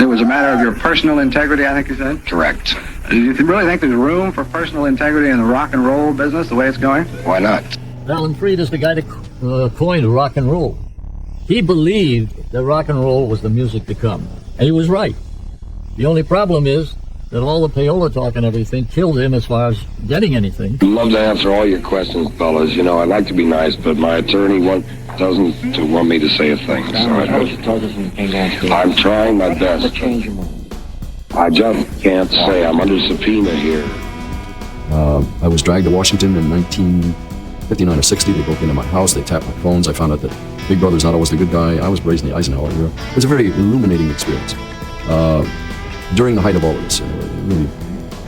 It was a matter of your personal integrity, I think you said? Correct. Do you really think there's room for personal integrity in the rock and roll business the way it's going? Why not? Alan Freed is the guy that coined rock and roll. He believed that rock and roll was the music to come. And he was right. The only problem is that all the payola talk and everything killed him as far as getting anything. I'd love to answer all your questions, fellas. You know, I'd like to be nice, but my attorney doesn't want me to say a thing. So I'm trying my best. I just can't say. I'm under subpoena here. I was dragged to Washington in 1959 or 60. They broke into my house. They tapped my phones. I found out that Big Brother's not always the good guy. I was raised in the Eisenhower era. It was a very illuminating experience. During the height of all of this,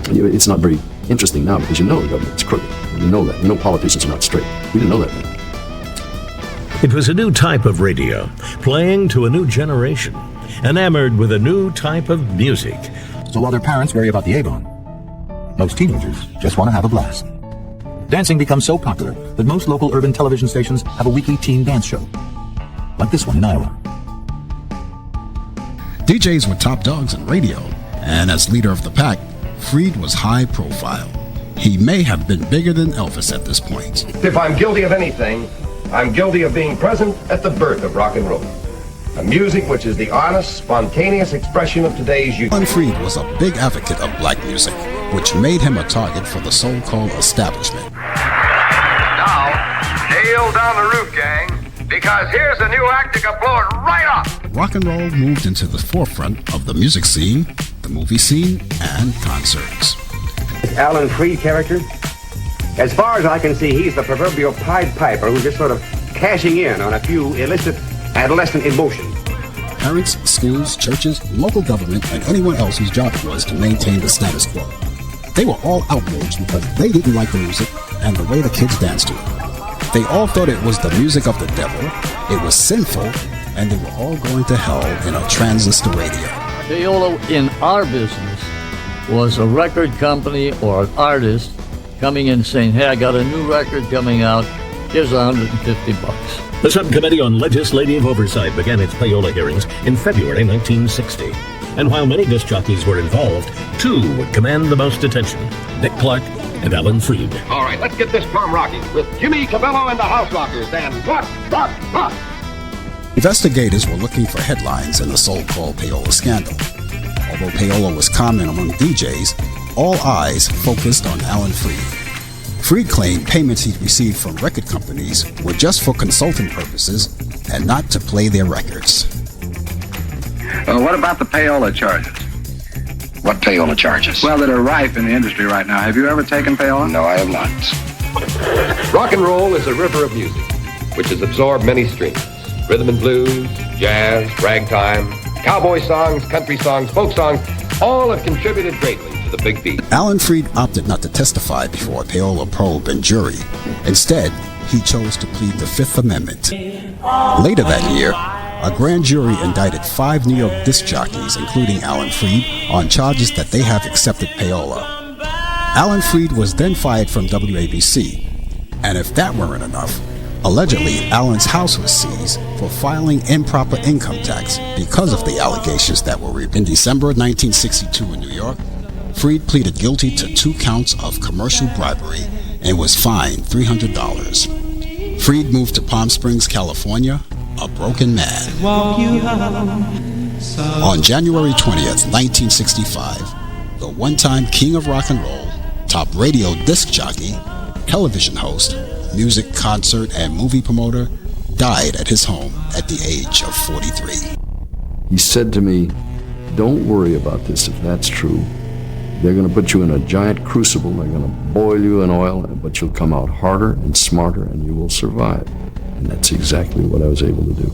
really, it's not very interesting now because you know the government's crooked. You know that. You know politicians are not straight. We didn't know that then. It was a new type of radio, playing to a new generation, enamored with a new type of music. So while their parents worry about the A-bomb, most teenagers just want to have a blast. Dancing becomes so popular that most local urban television stations have a weekly teen dance show, like this one in Iowa. DJs were top dogs in radio, and as leader of the pack, Freed was high profile. He may have been bigger than Elvis at this point. If I'm guilty of anything, I'm guilty of being present at the birth of rock and roll. A music which is the honest, spontaneous expression of today's youth. Alan Freed was a big advocate of black music, which made him a target for the so-called establishment. Now, hail down the roof, gang, because here's a new act that can blow it right up. Rock and roll moved into the forefront of the music scene, the movie scene, and concerts. Alan Freed character? As far as I can see, he's the proverbial Pied Piper who's just sort of cashing in on a few illicit adolescent emotions. Parents, schools, churches, local government, and anyone else whose job it was to maintain the status quo. They were all outraged because they didn't like the music and the way the kids danced to it. They all thought it was the music of the devil, it was sinful, and they were all going to hell in a transistor radio. Payola in our business was a record company or an artist coming in saying, hey, I got a new record coming out, here's $150. The Subcommittee on Legislative Oversight began its Payola hearings in February 1960. And while many disc jockeys were involved, two would command the most attention, Dick Clark and Alan Freed. All right, let's get this drum rocking with Jimmy Cabello and the House Rockers and rock, rock, rock. Investigators were looking for headlines in the so-called Payola scandal. Although Payola was common among DJs, all eyes focused on Alan Freed. Freed claimed payments he'd received from record companies were just for consulting purposes and not to play their records. What about the payola charges? What payola charges? Well, that are rife in the industry right now. Have you ever taken payola? No, I have not. Rock and roll is a river of music, which has absorbed many streams. Rhythm and blues, jazz, ragtime, cowboy songs, country songs, folk songs, all have contributed greatly to the big beat. Alan Freed opted not to testify before a Payola probe and jury. Instead, he chose to plead the Fifth Amendment. Later that year, a grand jury indicted 5 New York disc jockeys, including Alan Freed, on charges that they have accepted payola. Alan Freed was then fired from WABC, and if that weren't enough, allegedly Alan's house was seized for filing improper income tax because of the allegations that were in December 1962 in New York. Freed pleaded guilty to 2 counts of commercial bribery and was fined $300. Freed moved to Palm Springs, California, a broken man. On January 20th, 1965, the one-time king of rock and roll, top radio disc jockey, television host, music, concert, and movie promoter, died at his home at the age of 43. He said to me, don't worry about this if that's true. They're going to put you in a giant crucible, they're going to boil you in oil, but you'll come out harder and smarter and you will survive. And that's exactly what I was able to do.